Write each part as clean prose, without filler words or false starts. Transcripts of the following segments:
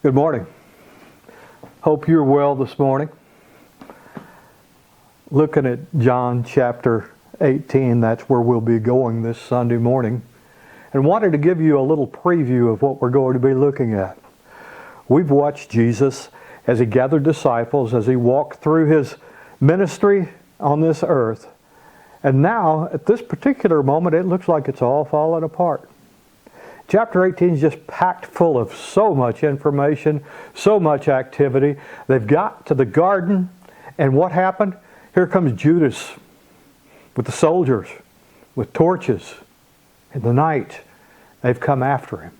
Good morning. Hope you're well this morning. Looking at John chapter 18, that's where we'll be going this Sunday morning. And wanted to give you a little preview of what we're going to be looking at. We've watched Jesus as He gathered disciples, as He walked through His ministry on this earth. And now, at this particular moment, it looks like it's all falling apart. Chapter 18 is just packed full of so much information, so much activity. They've got to the garden, and what happened? Here comes Judas with the soldiers, with torches. In the night, they've come after Him.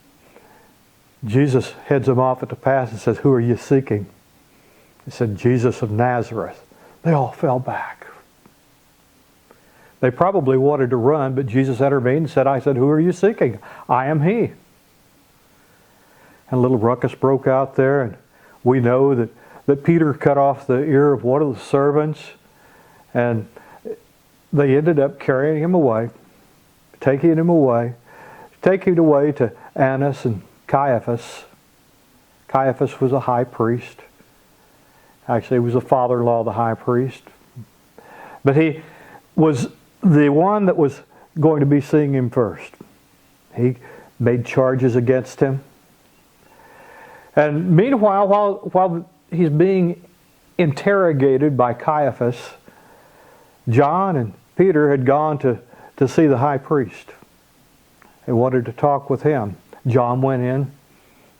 Jesus heads them off at the pass and says, "Who are you seeking?" He said, "Jesus of Nazareth." They all fell back. They probably wanted to run, but Jesus intervened and said, "Who are you seeking? I am He." And a little ruckus broke out there, and we know that Peter cut off the ear of one of the servants, and they ended up carrying him away, taking him away to Annas and Caiaphas. Caiaphas was a high priest. Actually, he was the father-in-law of the high priest. But he was the one that was going to be seeing him first. He made charges against him. And meanwhile, while he's being interrogated by Caiaphas, John and Peter had gone to see the high priest. They wanted to talk with him. John went in.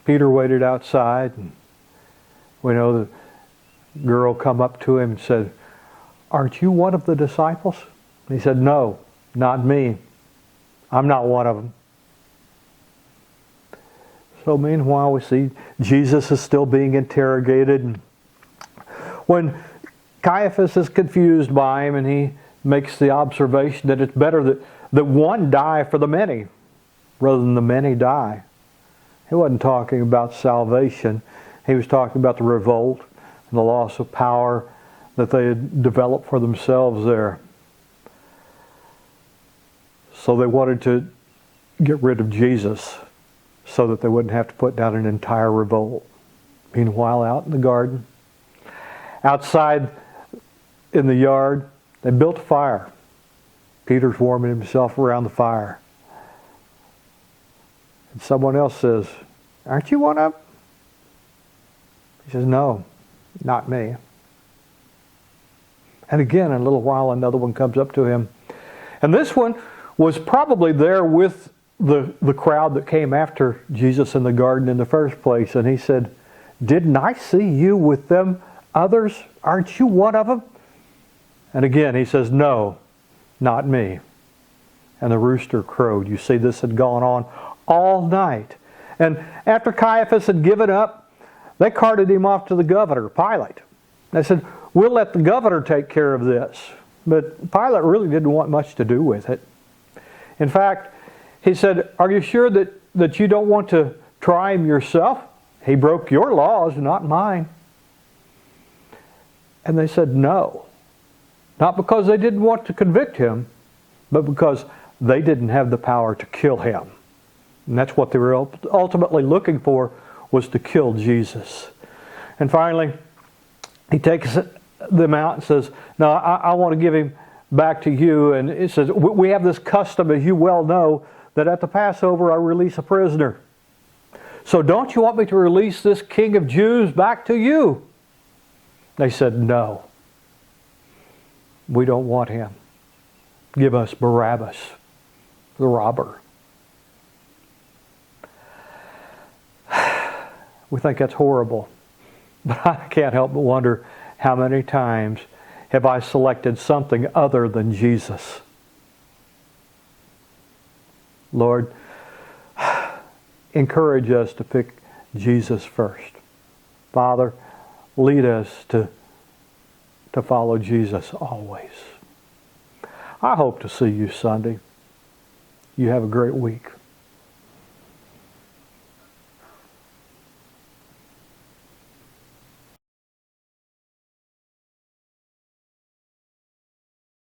Peter waited outside. And we know the girl come up to him and said, "Aren't you one of the disciples?" And he said, "No, not me. I'm not one of them." So meanwhile, we see Jesus is still being interrogated. And when Caiaphas is confused by him, and he makes the observation that it's better that one die for the many rather than the many die. He wasn't talking about salvation. He was talking about the revolt and the loss of power that they had developed for themselves there. So they wanted to get rid of Jesus so that they wouldn't have to put down an entire revolt. Meanwhile, out in the garden, outside in the yard, they built a fire. Peter's warming himself around the fire. And someone else says, "Aren't you one of them?" He says, "No, not me." And again, in a little while, another one comes up to him. And this one was probably there with the crowd that came after Jesus in the garden in the first place. And he said, "Didn't I see you with them others? Aren't you one of them?" And again, he says, "No, not me." And the rooster crowed. You see, this had gone on all night. And after Caiaphas had given up, they carted him off to the governor, Pilate. They said, "We'll let the governor take care of this." But Pilate really didn't want much to do with it. In fact, he said, "Are you sure that you don't want to try him yourself? He broke your laws, not mine." And they said no. Not because they didn't want to convict him, but because they didn't have the power to kill him. And that's what they were ultimately looking for, was to kill Jesus. And finally, he takes them out and says, "No, I want to give him back to you." And it says, "We have this custom, as you well know, that at the Passover I release a prisoner. So don't you want me to release this King of Jews back to you?" They said, "No. We don't want him. Give us Barabbas, the robber." We think that's horrible. But I can't help but wonder, how many times have I selected something other than Jesus? Lord, encourage us to pick Jesus first. Father, lead us to follow Jesus always. I hope to see you Sunday. You have a great week.